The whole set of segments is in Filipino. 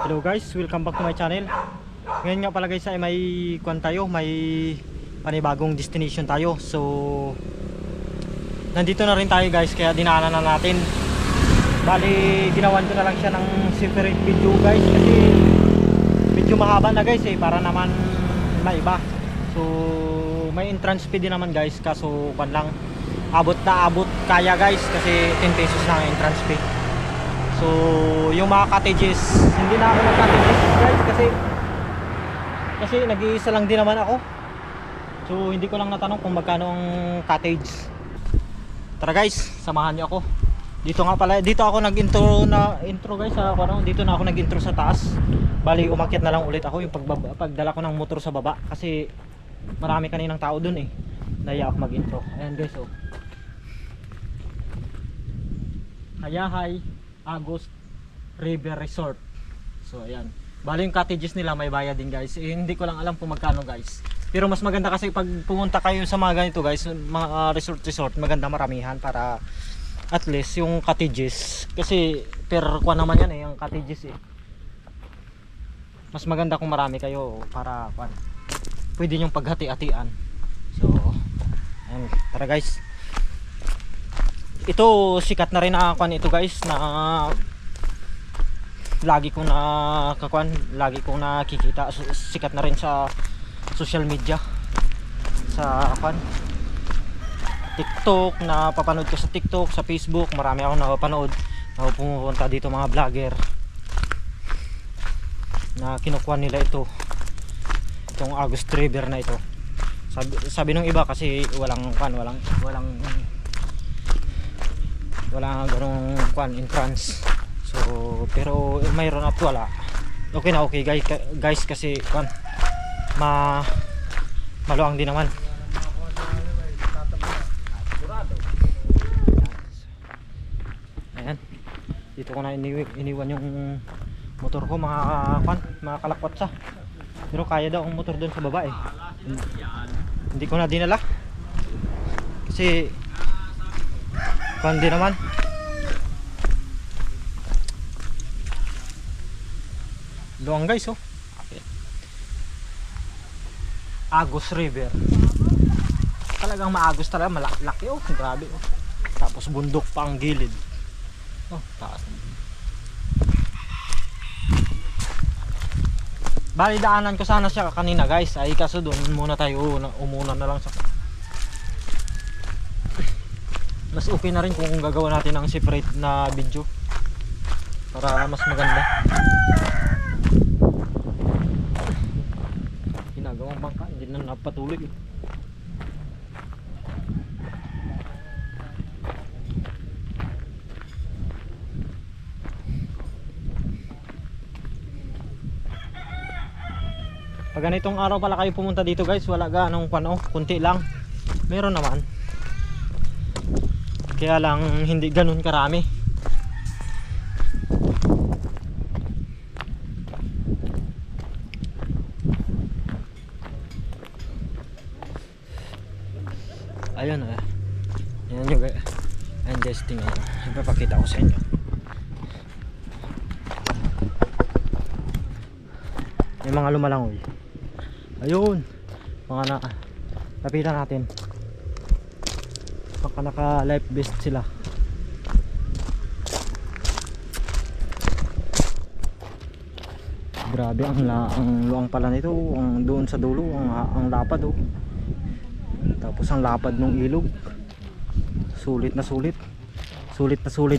Hello guys, welcome back to my channel. Ngayon nga pala guys ay may may panibagong destination tayo. So nandito na rin tayo guys, kaya dinaanan na natin. Bali ginawan ko na lang siya ng separate video guys, kasi medyo mahaba na guys para naman maiba. So may entrance fee din naman guys, kaso kan lang abot kaya guys, kasi 10 pesos lang ang entrance fee. So yung mga cottages, hindi na ako nag-cottages guys, kasi nag-iisa lang din naman ako. So hindi ko lang natanong kung magkano ang cottage. Tara guys, samahan niyo ako. Dito nga pala, dito ako nag-intro guys sa dito na ako nag-intro sa taas. Bali umakyat na lang ulit ako yung pagdala ko ng motor sa baba, kasi marami kaninang tao dun Naya ako mag-intro. Ayan guys, Hayahay Agos River Resort. So ayan, bali yung cottages nila may bayad din guys. Hindi ko lang alam kung magkano guys, pero mas maganda kasi pag pumunta kayo sa mga ganito guys, mga resort maganda maramihan, para at least yung cottages, kasi per kuha naman yan yung cottages mas maganda kung marami kayo, para pwede nyong paghati-hatian. So ayan, tara guys. Ito sikat na rin na ito guys, na lagi kong nakikita, sikat na rin sa social media, sa TikTok, na papanood ko sa TikTok, sa Facebook, marami akong napapanood na pumunta dito mga vlogger na kinukuha nila itong Agos River na ito. Sabi nung iba kasi walang ganong entrance. So pero mayroon at wala, okay na okay guys, kasi maluang din naman. Ayan, dito ko na iniwan yung motor ko, mga kalakwatsa. Pero kaya daw ang motor doon sa baba hindi ko na dinala kasi din naman. Luang guys, Agos River. Talagang maagos talaga, malaki grabe Tapos bundok pa ang gilid. Taas. Bali daanan ko sana siya kanina guys, ay kaso doon muna tayo, umuna na lang sa. Mas okay na rin kung gagawa natin ng separate na video para mas maganda. Ginagawang bangka, hindi na napatuloy Pag ganitong araw pala kayo pumunta dito guys, wala ganong kunti lang. Meron naman, kaya lang hindi ganun karami. Ayun ayan yung guys, tingnan, ipapakita ko sa inyo. May mga lumalangoy. Ayun, mga lapitan natin. Baka naka life vest sila. Grabe ang luang pala nito, doon sa dulo ang lapad Tapos ang lapad ng ilog. Sulit na sulit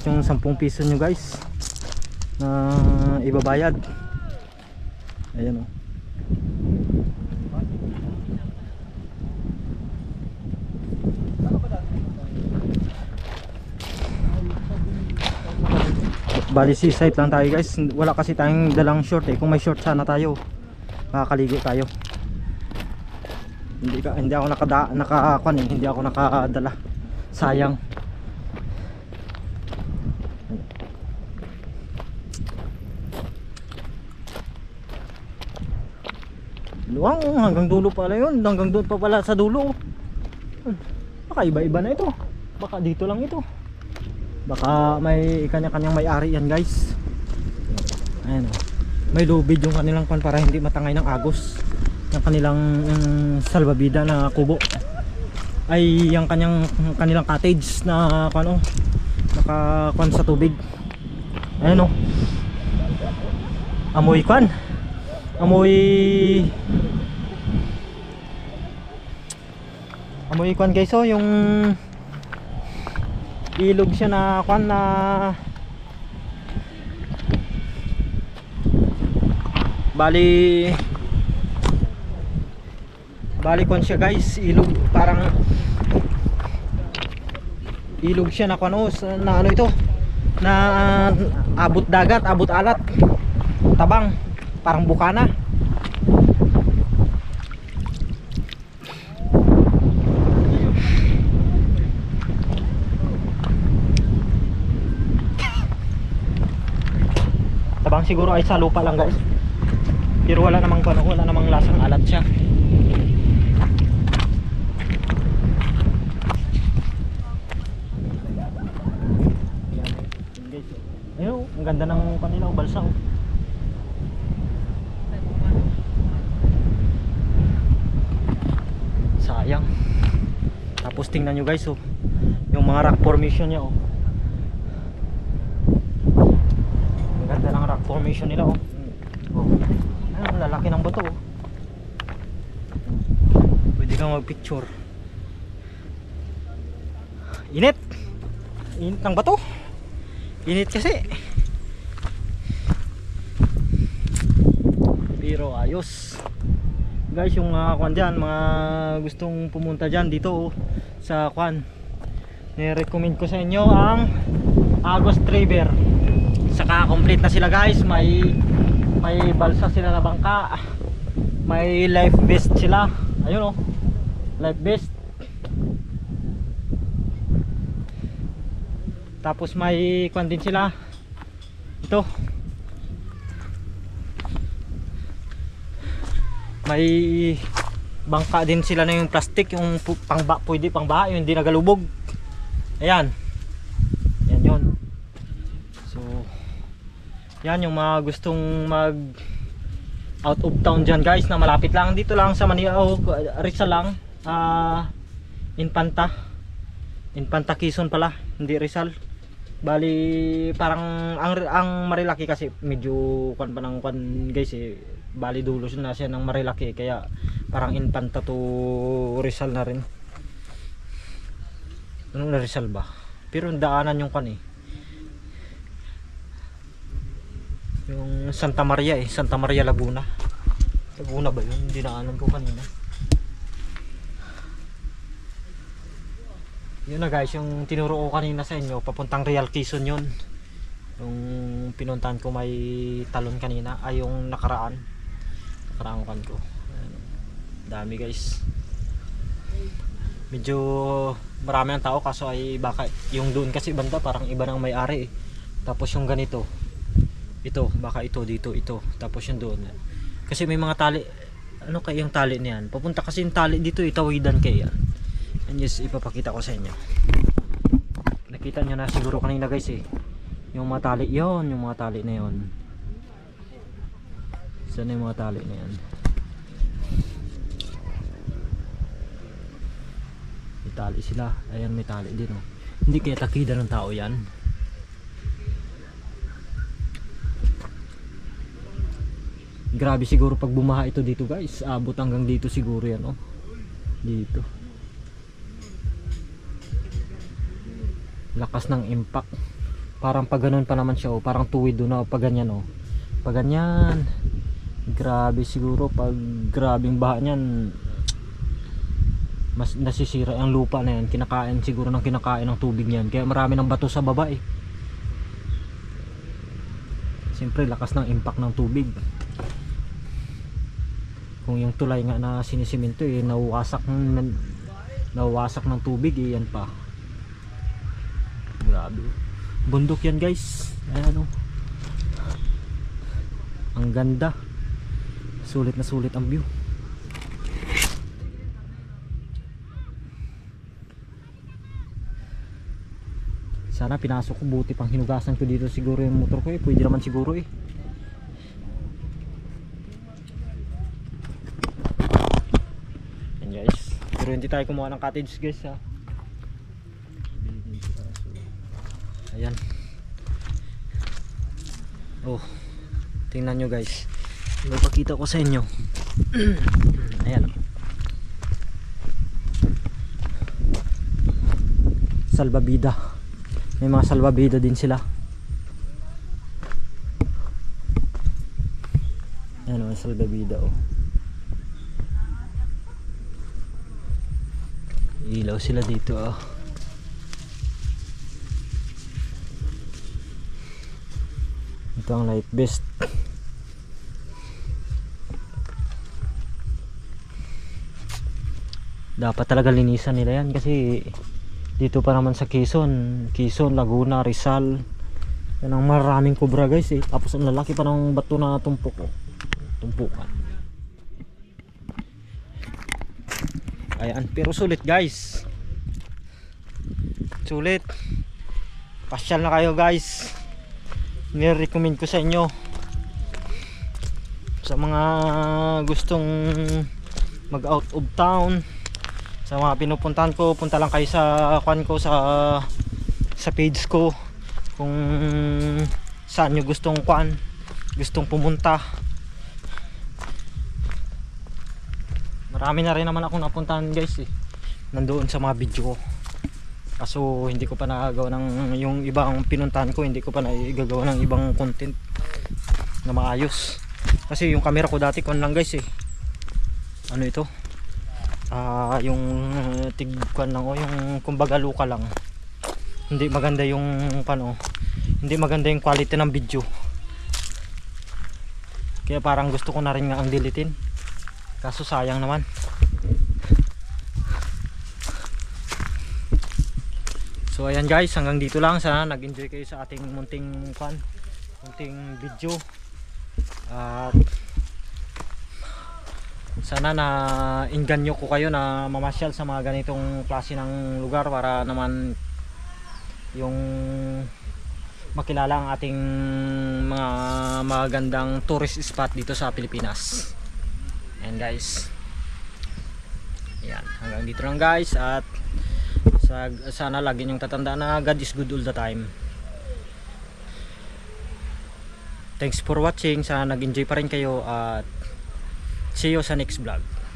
yung 10 piso nyo guys na ibabayad. Ayan Bali seaside lang tayo guys, wala kasi tayong dalang short kung may short sana tayo makakaligo tayo. Hindi ako hindi ako nakadala, sayang. Luwang, hanggang dulo pala yun, hanggang doon pa pala sa dulo. Baka iba-iba na ito, baka dito lang ito. Baka may kanya-kanyang may-ari yan guys. Ayan may lubid yung kanilang pan para hindi matangay ng agos. Yung kanilang salbabida na kubo ay yung kanilang cottage na ano, nakakuan sa tubig. Ayan o, amoy kwan, amoy kwan guys. So yung ilog siya na kwan na bali kwan siya guys, ilog, parang ilog siya na kwan na ano ito, na abot dagat, abot alat, tabang, parang bukana. Tabang siguro ay sa lupa lang guys, pero wala namang kwan, wala namang lasang alat siya. Ayun, ang ganda ng kanila balsa oh. Sayang. Tapos tingnan nyo guys oh, yung mga rock formation nya oh. Ang ganda ng rock formation nila oh. Ang lalaki ng bato oh. Pwede kang mag picture. Init ng bato, init kasi, pero ayos guys. Yung kwan dyan, mga gustong pumunta dyan dito oh, sa kwan, ni-recommend ko sa inyo ang Agos River. Saka complete na sila guys, may balsa sila na bangka, may life vest sila, ayun oh, life vest. Tapos may kwan din sila ito, may bangka din sila na yung plastic, yung pwede pang baha, yung hindi nagalubog. Ayan, yan yun. So yan yung mga gustong mag out of town dyan guys, na malapit lang dito lang sa Manila o Rizal lang, Infanta Quezon pala, hindi Rizal. Bali parang ang Marilaki kasi medyo kwan pa ng kwan guys eh, bali dulo na siya ng Marilaki, kaya parang Infanta to Rizal na rin. Ano na Rizal ba? Pero daanan yung kwan eh, yung Santa Maria eh, Santa Maria Laguna ba yun? Dinaanan ko kanina. Yun na guys, yung tinuro ko kanina sa inyo papuntang Real Quezon, yun yung pinuntahan ko, may talon kanina, ay yung nakaraan kan ko. Ayan, dami guys, medyo marami ang tao, kaso ay baka yung doon kasi banda parang iba ng may-ari eh. Tapos yung ganito, ito baka ito dito, ito, tapos yung doon kasi may mga tali, ano kaya yung tali niyan, papunta kasi yung tali dito itawidan kaya. And yes, ipapakita ko sa inyo. Nakita nyo na siguro kanina guys eh, yung mga tali yon, yung mga tali na yon. Saan yung mga tali na yan? May tali sila, ayan may tali din oh. Hindi kaya takida ng tao yan. Grabe siguro pag bumaha ito dito guys, abot hanggang dito siguro yan oh. Dito lakas ng impact, parang pag ganun pa naman siya oh, parang tuwid doon na pag ganyan oh, pag ganyan. Grabe siguro pag grabing baha niyan, mas nasisira ang lupa na yan, kinakain siguro ng kinakain ng tubig niyan, kaya marami ng bato sa baba eh. Siyempre lakas ng impact ng tubig. Kung yung tulay nga na sinisiminto eh, nawasak ng tubig eh, yan pa. Grabe, bundok yan guys. Ayan o, ang ganda, sulit na sulit ang view. Sana pinasok ko, buti pang hinugasan ko dito siguro yung motor ko eh, pwede naman siguro eh. Pero hindi tayo kumuha ng cottage guys ha. Ayan. Oh, tingnan nyo guys. Ipakita ko sa inyo. Ayan. Salbabida. May mga salbabida din sila. Ayan o, salbabida oh. Ilaw sila dito oh. Ito ang life vest. Dapat talaga linisan nila yan kasi dito pa naman sa Quezon, Laguna, Rizal, yan ang maraming kubra guys eh. Tapos ang lalaki pa ng bato na tumpok oh. Tumpukan. Ayan, pero sulit guys. Sulit. Pasyal na kayo guys. Ni-recommend ko sa inyo. Sa mga gustong mag out of town, sa mga pinupuntahan ko, punta lang kayo sa kwan ko sa page ko kung saan nyo gustong kwan, gustong pumunta. Marami na rin naman akong napuntahan guys eh, nandoon sa mga video ko. Kaso hindi ko pa nagagawa ng yung ibang pinuntahan ko, hindi ko pa naigagawa ng ibang content na maayos. Kasi yung camera ko dati kon lang guys eh. Ano ito? Yung tigkuan lang o yung kumbaga luka lang. Hindi maganda yung pano. Hindi maganda yung quality ng video. Kaya parang gusto ko na rin nga ang dilitin. Kaso sayang naman. So ayan guys, hanggang dito lang. Sana nag-enjoy kayo sa ating munting video. At sana na inganyo ko kayo na mamasyal sa mga ganitong klase ng lugar para naman yung makilala ang ating mga magandang tourist spot dito sa Pilipinas. Ayan guys. Ayan, hanggang dito lang guys. At sana lagi nyong tatandaan na God is good all the time. Thanks for watching. Sana nag-enjoy pa rin kayo at see you sa next vlog.